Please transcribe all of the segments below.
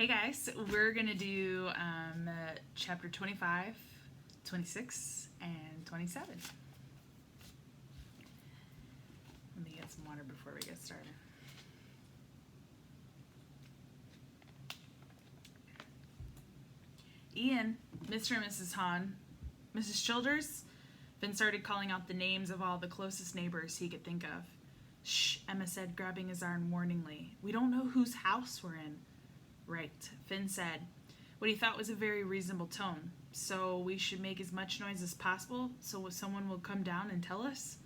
Hey guys, we're going to do chapter 25, 26, and 27. Let me get some water before we get started. Ian, Mr. and Mrs. Hahn, Mrs. Childers. Finn started calling out the names of all the closest neighbors he could think of. Shh, Emma said, grabbing his arm warningly. We don't know whose house we're in. Right, Finn said, what he thought was a very reasonable tone. So we should make as much noise as possible so someone will come down and tell us?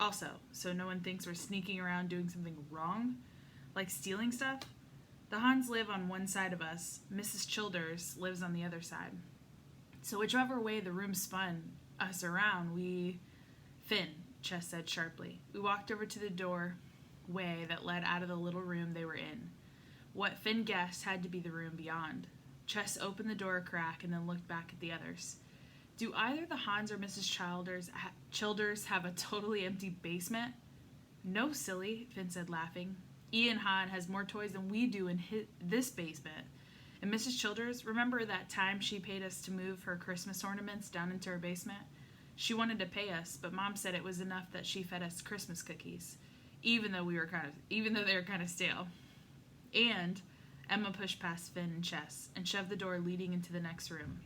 Also, so no one thinks we're sneaking around doing something wrong? Like stealing stuff? The Hahns live on one side of us. Mrs. Childers lives on the other side. So whichever way the room spun us around, Finn, Chess said sharply. We walked over to the doorway that led out of the little room they were in. What Finn guessed had to be the room beyond. Chess opened the door a crack and then looked back at the others. Do either the Hahns or Mrs. Childers have a totally empty basement? No, silly, Finn said, laughing. Ian Hahn has more toys than we do in this basement. And Mrs. Childers, remember that time she paid us to move her Christmas ornaments down into her basement? She wanted to pay us, but Mom said it was enough that she fed us Christmas cookies, even though they were kind of stale. And Emma pushed past Finn and Chess and shoved the door leading into the next room.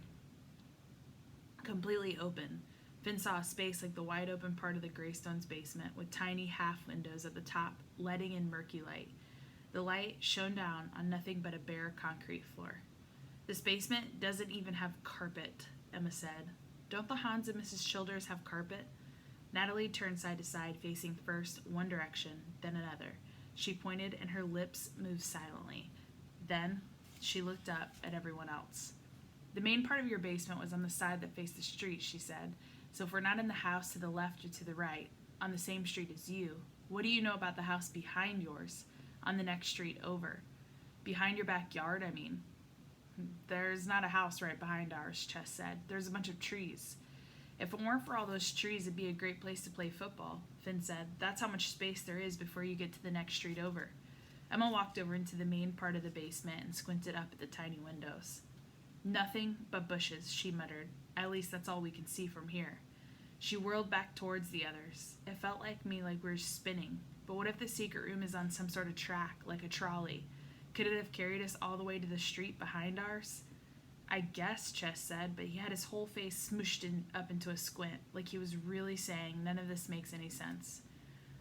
Completely open, Finn saw a space like the wide open part of the Greystone's basement with tiny half windows at the top, letting in murky light. The light shone down on nothing but a bare concrete floor. This basement doesn't even have carpet, Emma said. Don't the Hahns and Mrs. Childers have carpet? Natalie turned side to side, facing first one direction, then another. She pointed and her lips moved silently. Then she looked up at everyone else. The main part of your basement was on the side that faced the street, she said. So if we're not in the house to the left or to the right, on the same street as you, what do you know about the house behind yours, on the next street over? Behind your backyard, I mean. There's not a house right behind ours, Chess said. There's a bunch of trees. If it weren't for all those trees, it'd be a great place to play football, Finn said. That's how much space there is before you get to the next street over. Emma walked over into the main part of the basement and squinted up at the tiny windows. Nothing but bushes, she muttered. At least that's all we can see from here. She whirled back towards the others. It felt like we were spinning. But what if the secret room is on some sort of track, like a trolley? Could it have carried us all the way to the street behind ours? I guess, Chess said, but he had his whole face smooshed up into a squint, like he was really saying none of this makes any sense.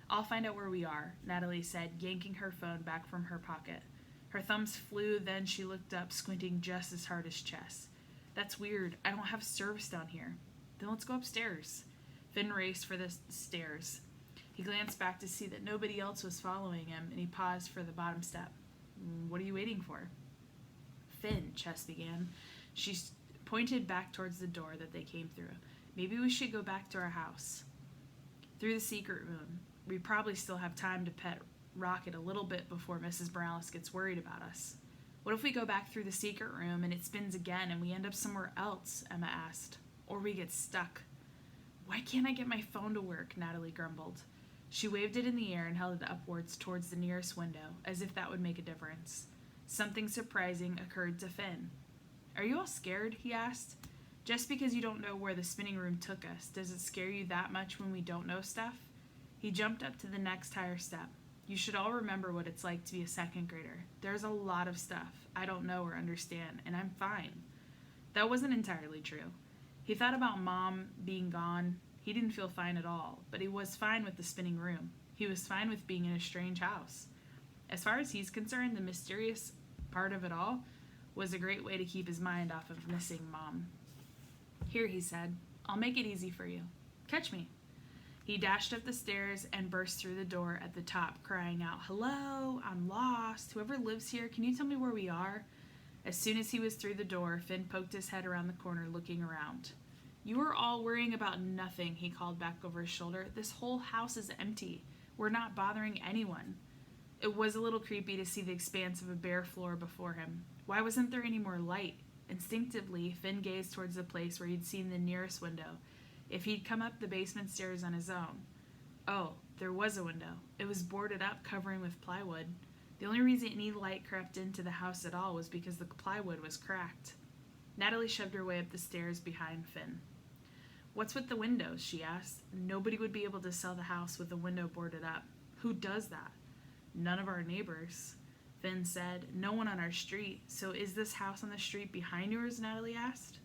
I'll find out where we are, Natalie said, yanking her phone back from her pocket. Her thumbs flew, then she looked up, squinting just as hard as Chess. That's weird. I don't have service down here. Then let's go upstairs. Finn raced for the stairs. He glanced back to see that nobody else was following him, and he paused for the bottom step. What are you waiting for? Finn, Chess began. She pointed back towards the door that they came through. Maybe we should go back to our house. Through the secret room. We probably still have time to pet Rocket a little bit before Mrs. Morales gets worried about us. What if we go back through the secret room and it spins again and we end up somewhere else? Emma asked. Or we get stuck. Why can't I get my phone to work? Natalie grumbled. She waved it in the air and held it upwards towards the nearest window, as if that would make a difference. Something surprising occurred to Finn. Are you all scared? He asked. Just because you don't know where the spinning room took us, does it scare you that much when we don't know stuff? He jumped up to the next higher step. You should all remember what it's like to be a second grader. There's a lot of stuff I don't know or understand, and I'm fine. That wasn't entirely true. He thought about Mom being gone. He didn't feel fine at all, but he was fine with the spinning room. He was fine with being in a strange house. As far as he's concerned, the mysterious part of it all was a great way to keep his mind off of missing Mom. Here, he said, I'll make it easy for you. Catch me. He dashed up the stairs and burst through the door at the top, crying out, Hello, I'm lost. Whoever lives here, can you tell me where we are? As soon as he was through the door, Finn poked his head around the corner, looking around. You are all worrying about nothing, he called back over his shoulder. This whole house is empty. We're not bothering anyone. It was a little creepy to see the expanse of a bare floor before him. Why wasn't there any more light? Instinctively, Finn gazed towards the place where he'd seen the nearest window, if he'd come up the basement stairs on his own. Oh, there was a window. It was boarded up, covering with plywood. The only reason any light crept into the house at all was because the plywood was cracked. Natalie shoved her way up the stairs behind Finn. "What's with the windows?" she asked. "Nobody would be able to sell the house with the window boarded up. Who does that?" "None of our neighbors," Finn said. "No one on our street. So is this house on the street behind yours?" Natalie asked.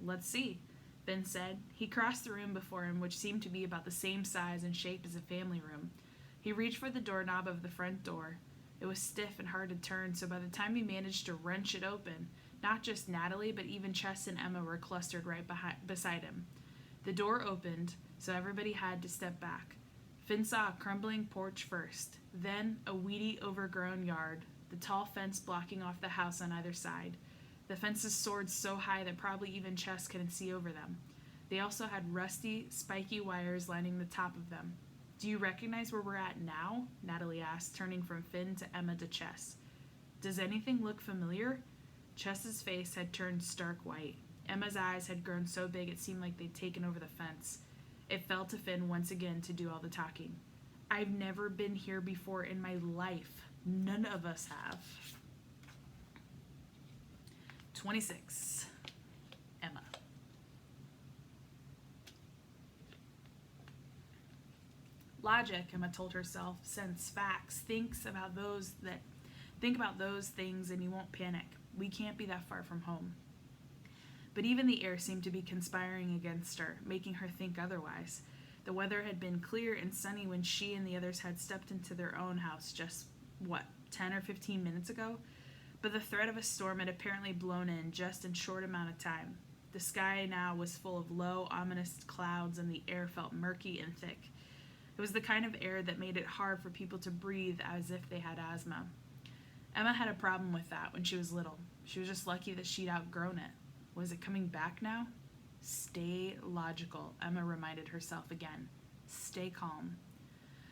"Let's see," Finn said. He crossed the room before him, which seemed to be about the same size and shape as a family room. He reached for the doorknob of the front door. It was stiff and hard to turn, so by the time he managed to wrench it open, not just Natalie, but even Chess and Emma were clustered right beside him. The door opened, so everybody had to step back. Finn saw a crumbling porch first, then a weedy, overgrown yard, the tall fence blocking off the house on either side. The fences soared so high that probably even Chess couldn't see over them. They also had rusty, spiky wires lining the top of them. "Do you recognize where we're at now?" Natalie asked, turning from Finn to Emma to Chess. "Does anything look familiar?" Chess's face had turned stark white. Emma's eyes had grown so big it seemed like they'd taken over the fence. It fell to Finn once again to do all the talking. "I've never been here before in my life. None of us have." 26. Emma. Logic, Emma told herself, sends facts. Think about those things and you won't panic. We can't be that far from home. But even the air seemed to be conspiring against her, making her think otherwise. The weather had been clear and sunny when she and the others had stepped into their own house just, 10 or 15 minutes ago? But the threat of a storm had apparently blown in just in short amount of time. The sky now was full of low, ominous clouds, and the air felt murky and thick. It was the kind of air that made it hard for people to breathe as if they had asthma. Emma had a problem with that when she was little. She was just lucky that she'd outgrown it. Was it coming back now? Stay logical, Emma reminded herself again. Stay calm.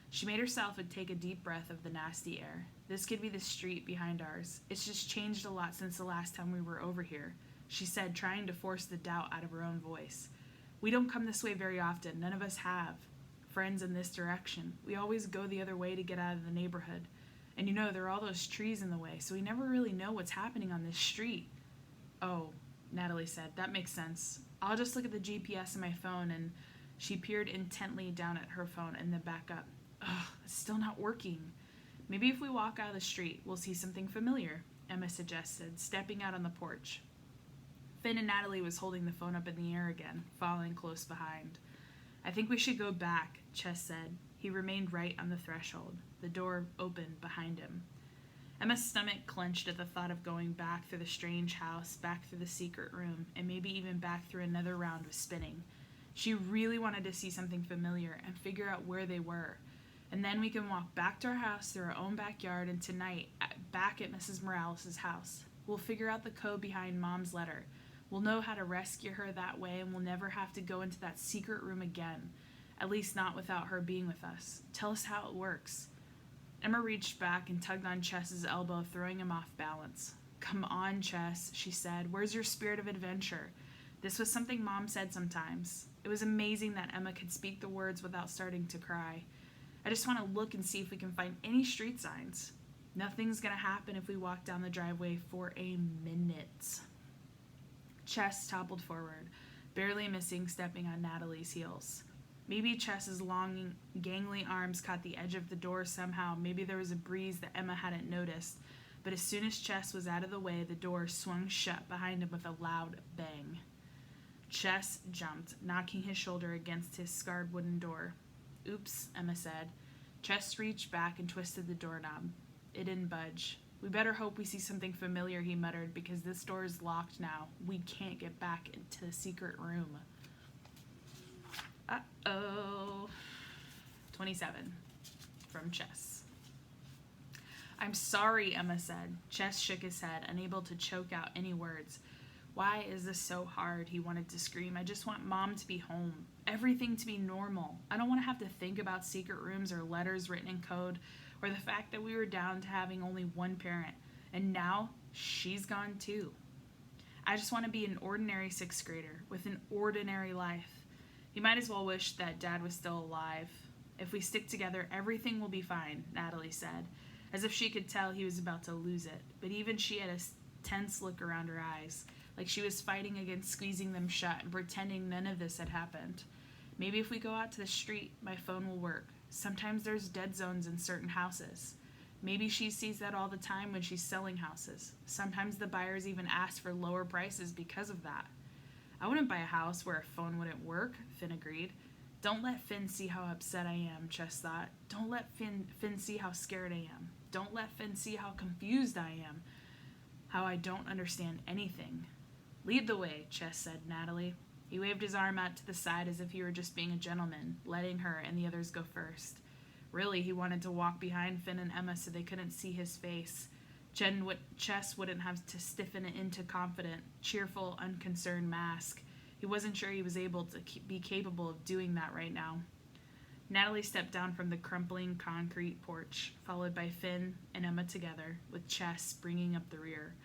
She made herself take a deep breath of the nasty air. This could be the street behind ours. It's just changed a lot since the last time we were over here, she said, trying to force the doubt out of her own voice. We don't come this way very often. None of us have friends in this direction. We always go the other way to get out of the neighborhood. And there are all those trees in the way, so we never really know what's happening on this street. Oh, Natalie said, that makes sense. I'll just look at the GPS on my phone, and she peered intently down at her phone and then back up. Ugh, it's still not working. Maybe if we walk out of the street, we'll see something familiar, Emma suggested, stepping out on the porch. Finn and Natalie was holding the phone up in the air again, following close behind. I think we should go back, Chess said. He remained right on the threshold. The door opened behind him. Emma's stomach clenched at the thought of going back through the strange house, back through the secret room, and maybe even back through another round of spinning. She really wanted to see something familiar and figure out where they were. And then we can walk back to our house through our own backyard and tonight, back at Mrs. Morales' house. We'll figure out the code behind Mom's letter. We'll know how to rescue her that way, and we'll never have to go into that secret room again. At least not without her being with us. Tell us how it works. Emma reached back and tugged on Chess's elbow, throwing him off balance. Come on, Chess, she said. Where's your spirit of adventure? This was something Mom said sometimes. It was amazing that Emma could speak the words without starting to cry. I just want to look and see if we can find any street signs. Nothing's going to happen if we walk down the driveway for a minute. Chess toppled forward, barely missing stepping on Natalie's heels. Maybe Chess's long, gangly arms caught the edge of the door somehow. Maybe there was a breeze that Emma hadn't noticed. But as soon as Chess was out of the way, the door swung shut behind him with a loud bang. Chess jumped, knocking his shoulder against his scarred wooden door. Oops, Emma said. Chess reached back and twisted the doorknob. It didn't budge. We better hope we see something familiar, he muttered, because this door is locked now. We can't get back into the secret room. Uh-oh. 27. From Chess. I'm sorry, Emma said. Chess shook his head, unable to choke out any words. Why is this so hard? He wanted to scream. I just want Mom to be home. Everything to be normal. I don't want to have to think about secret rooms or letters written in code, or the fact that we were down to having only one parent, and now she's gone too. I just want to be an ordinary sixth grader with an ordinary life. You might as well wish that Dad was still alive. If we stick together, everything will be fine, Natalie said. as if she could tell he was about to lose it. But even she had a tense look around her eyes, like she was fighting against squeezing them shut and pretending none of this had happened. Maybe if we go out to the street, my phone will work. Sometimes there's dead zones in certain houses. Maybe she sees that all the time when she's selling houses. Sometimes the buyers even ask for lower prices because of that. I wouldn't buy a house where a phone wouldn't work, Finn agreed. Don't let Finn see how upset I am, Chess thought. Don't let Finn see how scared I am. Don't let Finn see how confused I am. How I don't understand anything. Lead the way, Chess said, Natalie. He waved his arm out to the side as if he were just being a gentleman, letting her and the others go first. Really, he wanted to walk behind Finn and Emma so they couldn't see his face. Chess wouldn't have to stiffen it into confident, cheerful, unconcerned mask. He wasn't sure he was able to be capable of doing that right now. Natalie stepped down from the crumbling concrete porch, followed by Finn and Emma together, with Chess bringing up the rear.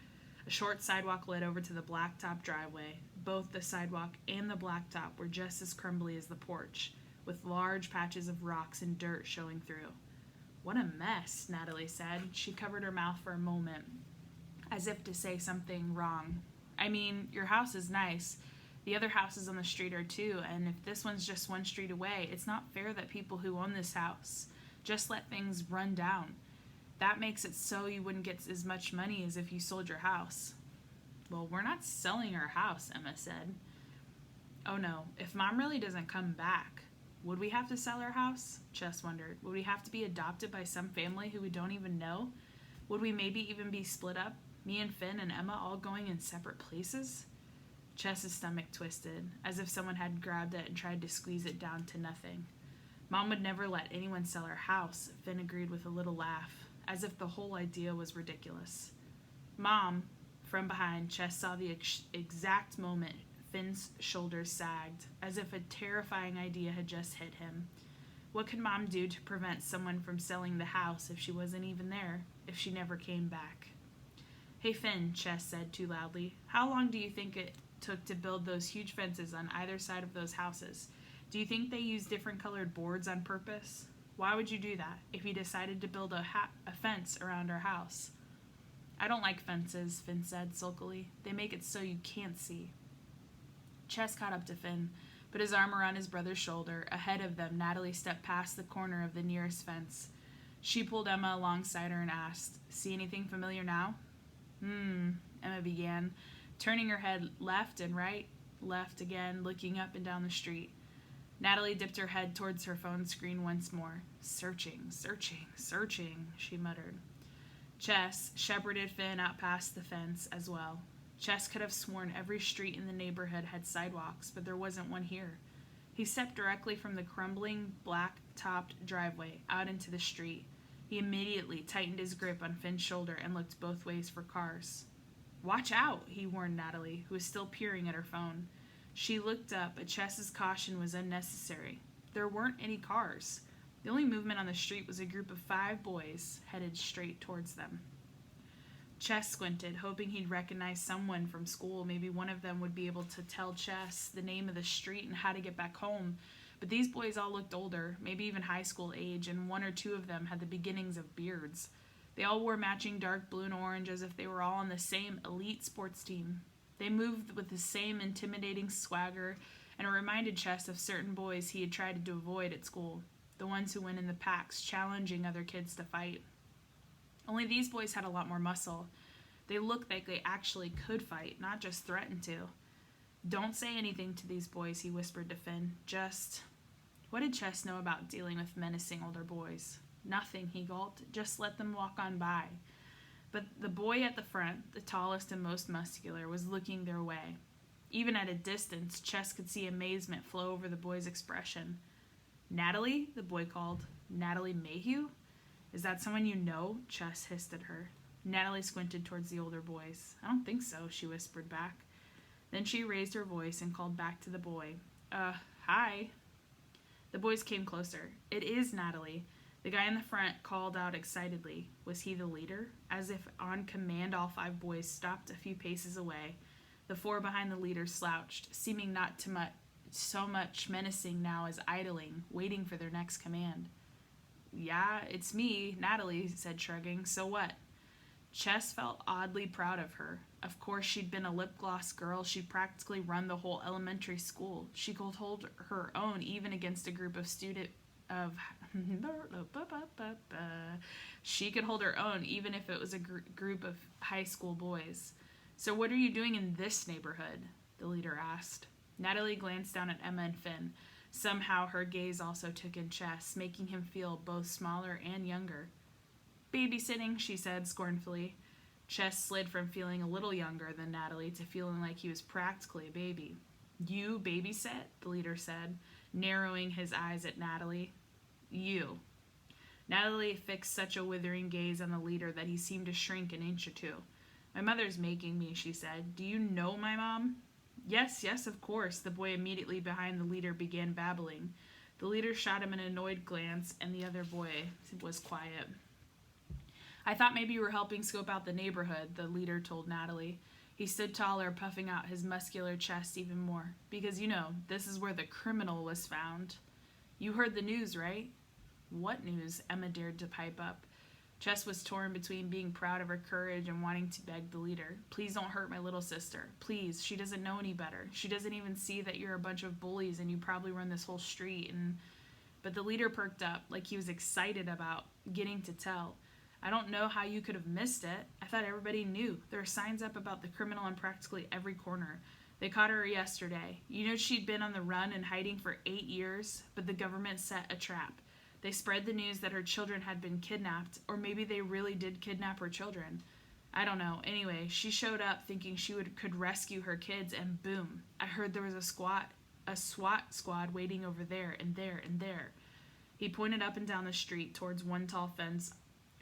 A short sidewalk led over to the blacktop driveway. Both the sidewalk and the blacktop were just as crumbly as the porch, with large patches of rocks and dirt showing through. What a mess, Natalie said. She covered her mouth for a moment, as if to say something wrong. I mean, your house is nice. The other houses on the street are too, and if this one's just one street away, it's not fair that people who own this house just let things run down. That makes it so you wouldn't get as much money as if you sold your house. Well, we're not selling our house, Emma said. Oh no, if Mom really doesn't come back, would we have to sell our house? Chess wondered. Would we have to be adopted by some family who we don't even know? Would we maybe even be split up? Me and Finn and Emma all going in separate places? Chess's stomach twisted, as if someone had grabbed it and tried to squeeze it down to nothing. Mom would never let anyone sell our house, Finn agreed with a little laugh, as if the whole idea was ridiculous. Mom, from behind, Chess saw the exact moment Finn's shoulders sagged, as if a terrifying idea had just hit him. What could Mom do to prevent someone from selling the house if she wasn't even there, if she never came back? Hey Finn, Chess said too loudly, how long do you think it took to build those huge fences on either side of those houses? Do you think they used different colored boards on purpose? Why would you do that if you decided to build a fence around our house? I don't like fences, Finn said sulkily. They make it so you can't see. Chess caught up to Finn, put his arm around his brother's shoulder. Ahead of them, Natalie stepped past the corner of the nearest fence. She pulled Emma alongside her and asked, See anything familiar now? Emma began, turning her head left and right, left again, looking up and down the street. Natalie dipped her head towards her phone screen once more. Searching, she muttered. Chess shepherded Finn out past the fence as well. Chess could have sworn every street in the neighborhood had sidewalks, but there wasn't one here. He stepped directly from the crumbling, black-topped driveway out into the street. He immediately tightened his grip on Finn's shoulder and looked both ways for cars. Watch out, he warned Natalie, who was still peering at her phone. She looked up, but Chess's caution was unnecessary. There weren't any cars. The only movement on the street was a group of 5 boys headed straight towards them. Chess squinted, hoping he'd recognize someone from school. Maybe one of them would be able to tell Chess the name of the street and how to get back home. But these boys all looked older, maybe even high school age, and 1 or 2 of them had the beginnings of beards. They all wore matching dark blue and orange as if they were all on the same elite sports team. They moved with the same intimidating swagger, and it reminded Chess of certain boys he had tried to avoid at school, the ones who went in the packs, challenging other kids to fight. Only these boys had a lot more muscle. They looked like they actually could fight, not just threaten to. Don't say anything to these boys, he whispered to Finn. What did Chess know about dealing with menacing older boys? Nothing, he gulped. Just let them walk on by. But the boy at the front, the tallest and most muscular, was looking their way. Even at a distance, Chess could see amazement flow over the boy's expression. Natalie, the boy called. Natalie Mayhew? Is that someone you know? Chess hissed at her. Natalie squinted towards the older boys. I don't think so, she whispered back. Then she raised her voice and called back to the boy. Hi. The boys came closer. It is Natalie. The guy in the front called out excitedly. Was he the leader? As if on command, all 5 boys stopped a few paces away. The 4 behind the leader slouched, seeming not so much menacing now as idling, waiting for their next command. Yeah, it's me, Natalie said, shrugging. So what? Chess felt oddly proud of her. Of course, she'd been a lip gloss girl. She'd practically run the whole elementary school. She could hold her own even against a group of she could hold her own even if it was a group of high school boys. So what are you doing in this neighborhood? The leader asked. Natalie glanced down at Emma and Finn. Somehow her gaze also took in Chess, making him feel both smaller and younger. Babysitting, she said scornfully. Chess slid from feeling a little younger than Natalie to feeling like he was practically a baby. You babysit? The leader said, narrowing his eyes at Natalie. You. Natalie fixed such a withering gaze on the leader that he seemed to shrink an inch or two. My mother's making me, she said. Do you know my mom? Yes, of course, the boy immediately behind the leader began babbling. The leader shot him an annoyed glance, and the other boy was quiet. I thought maybe you were helping scope out the neighborhood, the leader told Natalie. He stood taller, puffing out his muscular chest even more. Because, this is where the criminal was found. You heard the news, right? What news? Emma dared to pipe up. Chess was torn between being proud of her courage and wanting to beg the leader. Please don't hurt my little sister. Please, she doesn't know any better. She doesn't even see that you're a bunch of bullies and you probably run this whole street. But the leader perked up, like he was excited about getting to tell. I don't know how you could have missed it. I thought everybody knew. There are signs up about the criminal on practically every corner. They caught her yesterday. She'd been on the run and hiding for 8 years, but the government set a trap. They spread the news that her children had been kidnapped, or maybe they really did kidnap her children. I don't know. Anyway, she showed up thinking she could rescue her kids, and boom, I heard there was a SWAT squad waiting over there and there and there. He pointed up and down the street towards one tall fence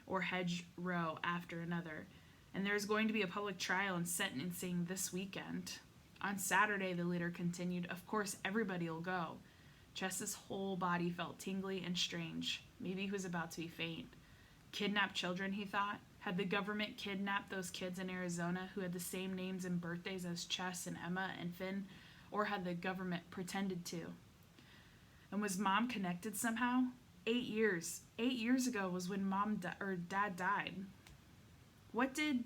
or hedge row after another. And there's going to be a public trial and sentencing this weekend. On Saturday, the leader continued, of course everybody will go. Chess's whole body felt tingly and strange. Maybe he was about to be faint. Kidnapped children, he thought. Had the government kidnapped those kids in Arizona who had the same names and birthdays as Chess and Emma and Finn? Or had the government pretended to? And was Mom connected somehow? 8 years. 8 years ago was when Dad died. What did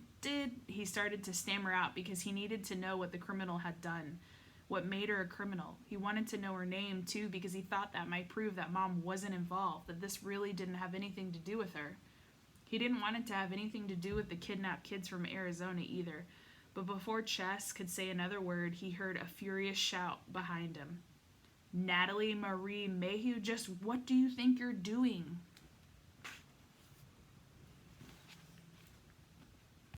he started to stammer out because he needed to know what the criminal had done. What made her a criminal. He wanted to know her name, too, because he thought that might prove that Mom wasn't involved, that this really didn't have anything to do with her. He didn't want it to have anything to do with the kidnapped kids from Arizona either. But before Chess could say another word, he heard a furious shout behind him. Natalie Marie Mayhew, just what do you think you're doing?